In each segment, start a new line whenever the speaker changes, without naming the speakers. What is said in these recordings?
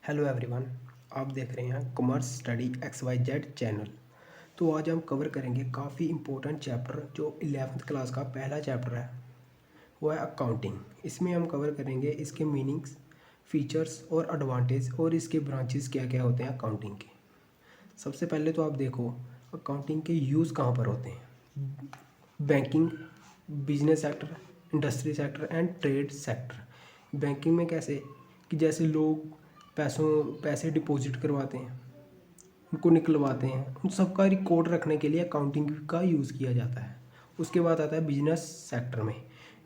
Hello everyone, आप देख रहे हैं कॉमर्स स्टडी XYZ चैनल। तो आज हम कवर करेंगे काफ़ी इम्पोर्टेंट चैप्टर जो 11th क्लास का पहला चैप्टर है, वो है अकाउंटिंग। इसमें हम कवर करेंगे इसके मीनिंग्स, फीचर्स और एडवांटेज और इसके ब्रांचेस क्या क्या होते हैं अकाउंटिंग के। सबसे पहले तो आप देखो अकाउंटिंग के यूज़ कहाँ पर होते हैं। Banking, business sector, industry sector and trade sector. Banking में कैसे कि जैसे लोग पैसे डिपॉजिट करवाते हैं, उनको निकलवाते हैं, उन सब का रिकॉर्ड रखने के लिए अकाउंटिंग का यूज़ किया जाता है। उसके बाद आता है बिजनेस सेक्टर में।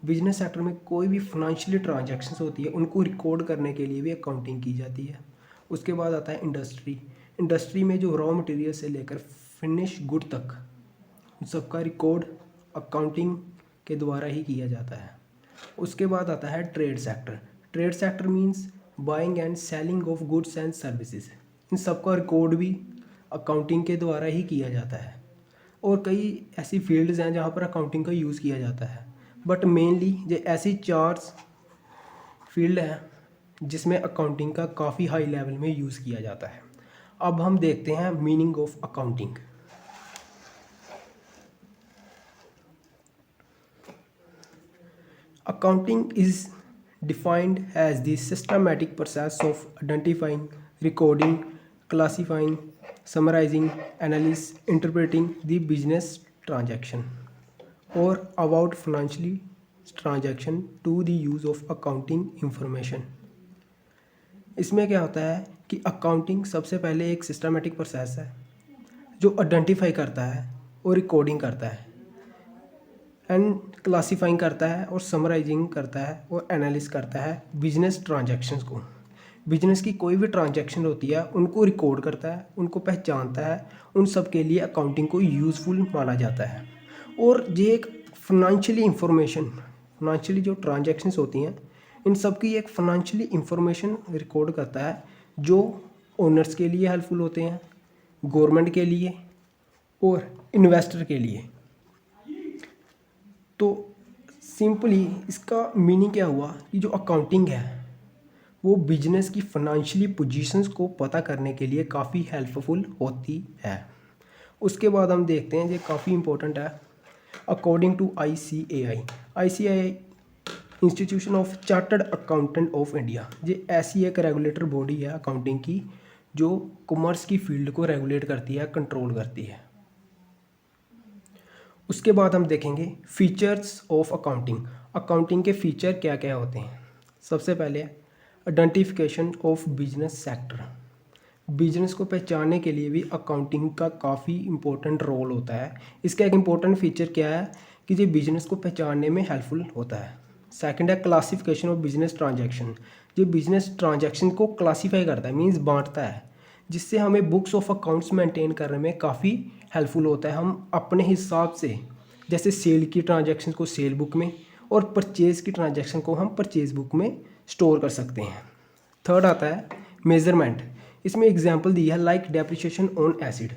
बिजनेस सेक्टर में कोई भी फाइनेंशियली ट्रांजैक्शंस होती है उनको रिकॉर्ड करने के लिए भी अकाउंटिंग की जाती है। उसके बाद आता है इंडस्ट्री। इंडस्ट्री में जो रॉ मटेरियल से लेकर फिनिश गुड तक उन सब का रिकॉर्ड अकाउंटिंग के द्वारा ही किया जाता है। उसके बाद आता है trade sector. Trade sector means buying and selling of goods and services. इन सब का रिकॉर्ड भी अकाउंटिंग के द्वारा ही किया जाता है। और कई ऐसी फील्ड्स हैं जहाँ पर अकाउंटिंग का यूज़ किया जाता है, बट मेनली ये ऐसी चार फील्ड हैं जिसमें अकाउंटिंग का काफ़ी हाई लेवल में यूज़ किया जाता है। अब हम देखते हैं meaning of accounting. Accounting is defined as the systematic process of identifying, recording, classifying, summarizing, analyzing, interpreting the business transaction or about financial transaction to the use of accounting information। इसमें क्या होता है कि अकाउंटिंग सबसे पहले एक systematic process है जो आइडेंटिफाई करता है और रिकॉर्डिंग करता है एंड क्लासीफाइंग करता है और समराइजिंग करता है और एनालिस करता है बिजनेस ट्रांजैक्शंस को। बिजनेस की कोई भी ट्रांजैक्शन होती है उनको रिकॉर्ड करता है, उनको पहचानता है, उन सब के लिए अकाउंटिंग को यूज़फुल माना जाता है। और ये एक फाइनेंशियली जो ट्रांजैक्शंस होती हैं इन सब की एक फाइनेंशियली इंफॉर्मेशन रिकॉर्ड करता है जो ओनर्स के लिए हेल्पफुल होते हैं, गवर्नमेंट के लिए और इन्वेस्टर के लिए। तो सिंपली इसका मीनिंग क्या हुआ कि जो अकाउंटिंग है वो बिजनेस की फाइनेंशियली पोजीशंस को पता करने के लिए काफ़ी हेल्पफुल होती है। उसके बाद हम देखते हैं ये काफ़ी इंपॉर्टेंट है। According to ICAI institution of chartered accountant of India, ये ऐसी एक रेगुलेटर बॉडी है अकाउंटिंग की जो कॉमर्स की फील्ड को रेगुलेट करती है, कंट्रोल करती है। उसके बाद हम देखेंगे फीचर्स ऑफ अकाउंटिंग। अकाउंटिंग के फीचर क्या क्या होते हैं। सबसे पहले identification of business sector. Business को पहचानने के लिए भी अकाउंटिंग का काफ़ी इंपॉर्टेंट रोल होता है। इसका एक इम्पोर्टेंट फीचर क्या है कि ये बिजनेस को पहचानने में हेल्पफुल होता है। सेकंड है क्लासिफिकेशन ऑफ बिजनेस ट्रांजैक्शन। ये बिजनेस ट्रांजैक्शन को क्लासीफाई करता है, मींस बांटता है, जिससे हमें बुक्स ऑफ अकाउंट्स मेंटेन करने में काफ़ी हेल्पफुल होता है। हम अपने हिसाब से जैसे सेल की ट्रांजैक्शन को सेल बुक में और परचेज़ की ट्रांजैक्शन को हम परचेज़ बुक में स्टोर कर सकते हैं। थर्ड आता है मेजरमेंट। इसमें एग्जांपल दी है लाइक डेप्रिसिएशन ऑन एसिड।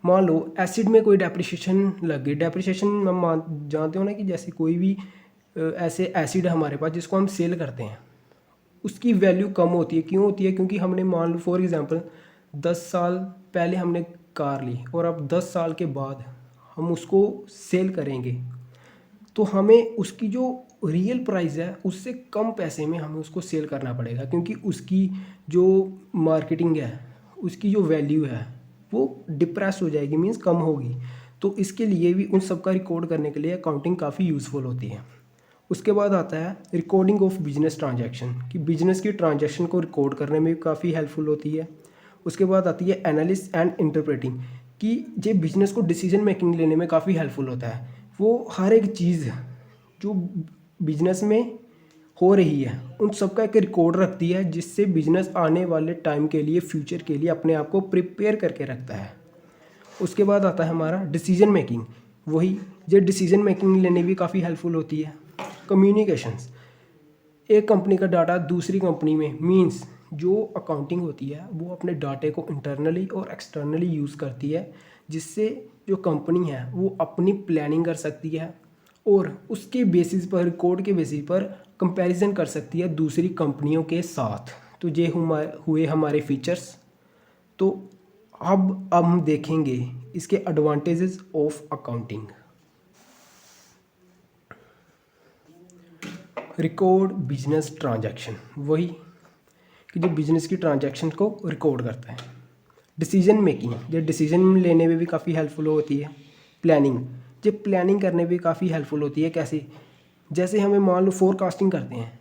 मान लो एसिड में कोई डेप्रिसिएशन लग गई। डेप्रिसिएशन हम जानते हो ना कि जैसे कोई भी ऐसे एसिड है हमारे पास जिसको हम सेल करते हैं, उसकी वैल्यू कम होती है। क्यों होती है? क्योंकि हमने मान लो फॉर एग्ज़ाम्पल 10 साल पहले हमने कार ली और अब 10 साल के बाद हम उसको सेल करेंगे तो हमें उसकी जो रियल प्राइस है उससे कम पैसे में हमें उसको सेल करना पड़ेगा, क्योंकि उसकी जो मार्केटिंग है, उसकी जो वैल्यू है वो डिप्रेस हो जाएगी, मीन्स कम होगी। तो इसके लिए भी उन सब का रिकॉर्ड करने के लिए अकाउंटिंग काफ़ी यूज़फुल होती है। उसके बाद आता है रिकॉर्डिंग ऑफ बिजनेस ट्रांजैक्शन, कि बिजनेस की ट्रांजैक्शन को रिकॉर्ड करने में भी काफ़ी हेल्पफुल होती है। उसके बाद आती है एनालिस एंड इंटरप्रेटिंग, कि ये बिजनेस को डिसीजन मेकिंग लेने में काफ़ी हेल्पफुल होता है। वो हर एक चीज़ जो बिजनेस में हो रही है उन सब का एक रिकॉर्ड रखती है, जिससे बिजनेस आने वाले टाइम के लिए, फ्यूचर के लिए अपने आप को प्रिपेयर करके रखता है। उसके बाद आता है हमारा डिसीजन मेकिंग। वही ये डिसीजन मेकिंग लेने भी काफ़ी हेल्पफुल होती है। कम्युनिकेशंस, एक कंपनी का डाटा दूसरी कंपनी में, मींस जो अकाउंटिंग होती है वो अपने डाटे को इंटरनली और एक्सटर्नली यूज़ करती है, जिससे जो कंपनी है वो अपनी प्लानिंग कर सकती है और उसके बेसिस पर, रिकॉर्ड के बेसिस पर कंपैरिजन कर सकती है दूसरी कंपनियों के साथ। तो ये हुए हमारे फीचर्स। तो अब हम देखेंगे इसके advantages of accounting. Record business transaction, वही कि जो बिजनेस की ट्रांजैक्शन को रिकॉर्ड करता है। डिसीजन मेकिंग, ये डिसीजन लेने में भी काफ़ी हेल्पफुल होती है। प्लानिंग, ये प्लानिंग करने में भी काफ़ी हेल्पफुल होती है। कैसे? जैसे हमें मान लो फोरकास्टिंग करते हैं,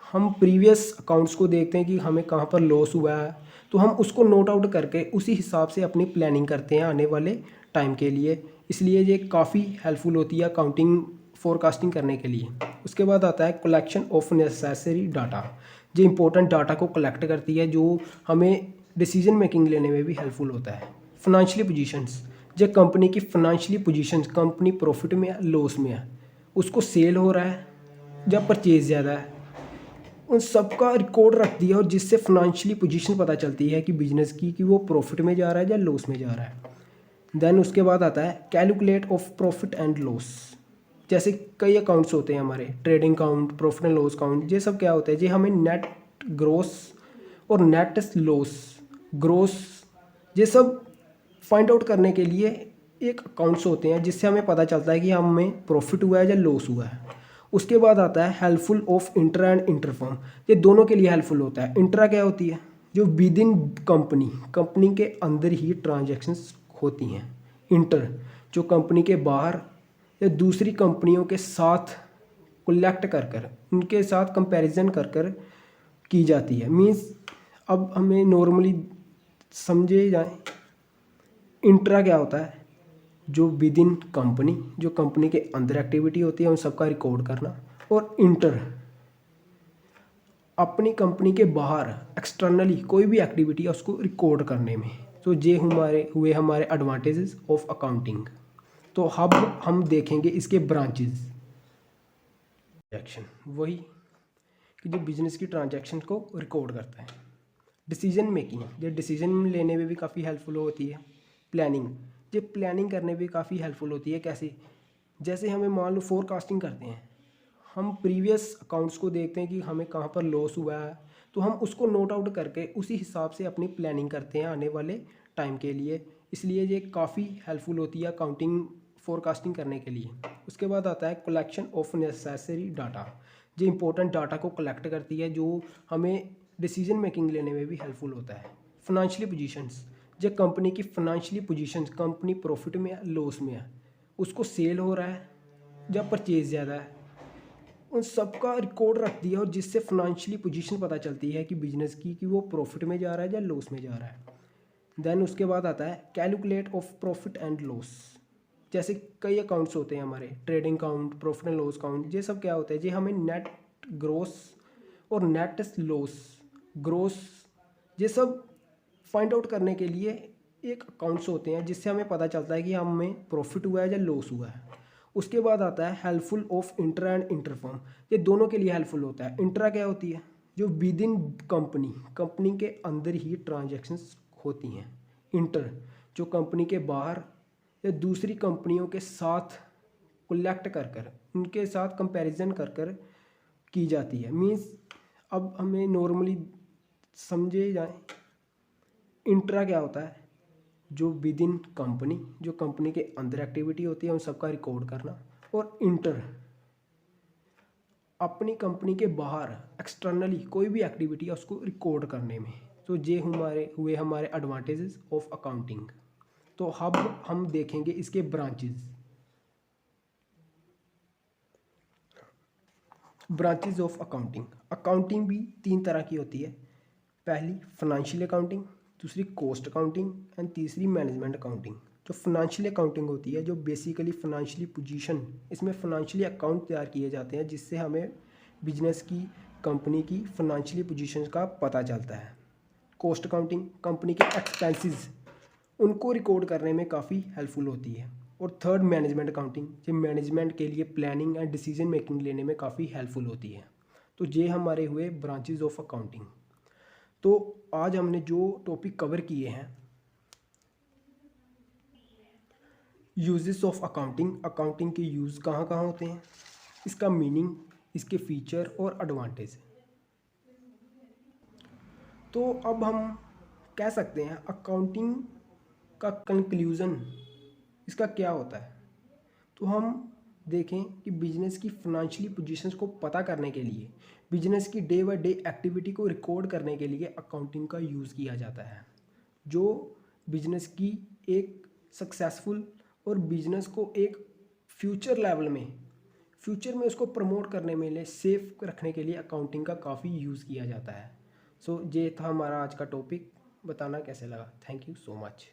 हम प्रीवियस अकाउंट्स को देखते हैं कि हमें कहाँ पर लॉस हुआ है, तो हम उसको नोट आउट करके उसी हिसाब से अपनी प्लानिंग करते हैं आने वाले टाइम के लिए। इसलिए ये काफ़ी हेल्पफुल होती है अकाउंटिंग फोरकास्टिंग करने के लिए। उसके बाद आता है कलेक्शन ऑफ नेसेसरी डाटा, जो इंपॉर्टेंट डाटा को कलेक्ट करती है, जो हमें डिसीजन मेकिंग लेने में भी हेल्पफुल होता है। फाइनेंशियली पोजीशंस, जो कंपनी की फाइनेंशियली पोजीशंस, कंपनी प्रॉफिट में है लॉस में है, उसको सेल हो रहा है या परचेज ज़्यादा है, उन सब का रिकॉर्ड रख दिया, और जिससे फाइनेंशियली पोजीशन पता चलती है कि बिजनेस की कि वो प्रॉफिट में जा रहा है या लॉस में जा रहा है। देन उसके बाद आता है calculate of profit and loss. जैसे कई अकाउंट्स होते हैं हमारे, trading account, profit and loss account, ये सब क्या होता है, ये हमें नेट ग्रोस और नेट लॉस ग्रोस ये सब फाइंड आउट करने के लिए एक अकाउंट्स होते हैं, जिससे हमें पता चलता है कि हमें प्रॉफिट हुआ है या लॉस हुआ है। उसके बाद आता है helpful of inter and inter-firm, ये दोनों के लिए हेल्पफुल होता है। इंट्रा क्या होती है, जो विद इन कंपनी के अंदर ही ट्रांजैक्शंस होती हैं। इंटर जो कंपनी के बाहर या दूसरी कंपनियों के साथ कलेक्ट कर उनके साथ कंपैरिजन कर की जाती है। मीन्स अब हमें नॉर्मली समझे जाए, इंट्रा क्या होता है, जो विद इन कंपनी, जो कंपनी के अंदर एक्टिविटी होती है उन सबका रिकॉर्ड करना। और इंटर अपनी कंपनी के बाहर एक्सटर्नली कोई भी एक्टिविटी है उसको रिकॉर्ड करने में। तो ये हुए हमारे एडवांटेजेस ऑफ अकाउंटिंग। तो अब हम देखेंगे इसके ब्रांचेस। ट्रांजैक्शन, वही कि जो बिजनेस की ट्रांजैक्शन को रिकॉर्ड करता है। डिसीजन मेकिंग, ये डिसीजन लेने में भी काफ़ी हेल्पफुल होती है। प्लानिंग, ये प्लानिंग करने में भी काफ़ी हेल्पफुल होती है। कैसे? जैसे हमें मान लो फोरकास्टिंग करते हैं, हम प्रीवियस अकाउंट्स को देखते हैं कि हमें कहाँ पर लॉस हुआ है, तो हम उसको नोट आउट करके उसी हिसाब से अपनी प्लानिंग करते हैं आने वाले टाइम के लिए। इसलिए ये काफ़ी हेल्पफुल होती है अकाउंटिंग फोरकास्टिंग करने के लिए। उसके बाद आता है कलेक्शन ऑफ नेसेसरी डाटा, जो इंपॉर्टेंट डाटा को कलेक्ट करती है, जो हमें डिसीजन मेकिंग लेने में भी हेल्पफुल होता है। फाइनेंशियली पोजीशंस, जो कंपनी की फाइनेंशियली पोजीशंस, कंपनी प्रॉफिट में है लॉस में है, उसको सेल हो रहा है या परचेज ज़्यादा है, उन सब का रिकॉर्ड रख दिया, और जिससे फाइनेंशियली पोजीशन पता चलती है कि बिजनेस की कि वो प्रॉफिट में जा रहा है या लॉस में जा रहा है। देन उसके बाद आता है calculate of profit and loss. जैसे कई अकाउंट्स होते हैं हमारे, trading account, profit and loss account, ये सब क्या होता है, ये हमें नेट ग्रोस और नेट लॉस ग्रोस ये सब फाइंड आउट करने के लिए एक अकाउंट्स होते हैं, जिससे हमें पता चलता है कि हमें प्रॉफिट हुआ है या लॉस हुआ है। उसके बाद आता है helpful of inter and inter-firm, ये दोनों के लिए हेल्पफुल होता है। इंट्रा क्या होती है, जो विद इन कंपनी के अंदर ही ट्रांजैक्शंस होती हैं। इंटर जो कंपनी के बाहर या दूसरी कंपनियों के साथ कलेक्ट कर उनके साथ कंपैरिजन कर की जाती है। मीन्स अब हमें नॉर्मली समझे जाए, इंट्रा क्या होता है, जो विद इन कंपनी, जो कंपनी के अंदर एक्टिविटी होती है उन सबका रिकॉर्ड करना। और इंटर अपनी कंपनी के बाहर एक्सटर्नली कोई भी एक्टिविटी है उसको रिकॉर्ड करने में। तो ये हुए हमारे एडवांटेजेस ऑफ अकाउंटिंग। तो अब हम देखेंगे इसके branches. Branches of accounting. Accounting भी 3 तरह की होती है। पहली फाइनेंशियल अकाउंटिंग, दूसरी कॉस्ट अकाउंटिंग एंड तीसरी मैनेजमेंट अकाउंटिंग। जो फाइनेंशियल अकाउंटिंग होती है, जो बेसिकली फाइनेंशियली पोजीशन, इसमें फाइनेंशियली अकाउंट तैयार किए जाते हैं, जिससे हमें बिजनेस की, कंपनी की फाइनेंशियली पोजीशन का पता चलता है। कॉस्ट अकाउंटिंग कंपनी के एक्सपेंसेस उनको रिकॉर्ड करने में काफ़ी हेल्पफुल होती है। और थर्ड मैनेजमेंट अकाउंटिंग, जो मैनेजमेंट के लिए प्लानिंग एंड डिसीजन मेकिंग लेने में काफ़ी हेल्पफुल होती है। तो ये हमारे हुए ब्रांचेस ऑफ अकाउंटिंग। तो आज हमने जो टॉपिक कवर किए हैं, यूजेस ऑफ अकाउंटिंग, अकाउंटिंग के यूज़ कहाँ कहाँ होते हैं, इसका मीनिंग, इसके फीचर और एडवांटेज। तो अब हम कह सकते हैं अकाउंटिंग का कंक्लूज़न इसका क्या होता है। तो हम देखें कि बिजनेस की फाइनेंशियली पोजीशंस को पता करने के लिए, बिजनेस की डे बाय डे एक्टिविटी को रिकॉर्ड करने के लिए अकाउंटिंग का यूज़ किया जाता है, जो बिजनेस की एक सक्सेसफुल और बिजनेस को एक फ्यूचर में उसको प्रमोट करने में लिए सेफ रखने के लिए अकाउंटिंग का काफ़ी यूज़ किया जाता है। सो ये था हमारा आज का टॉपिक। बताना कैसे लगा। Thank you so much.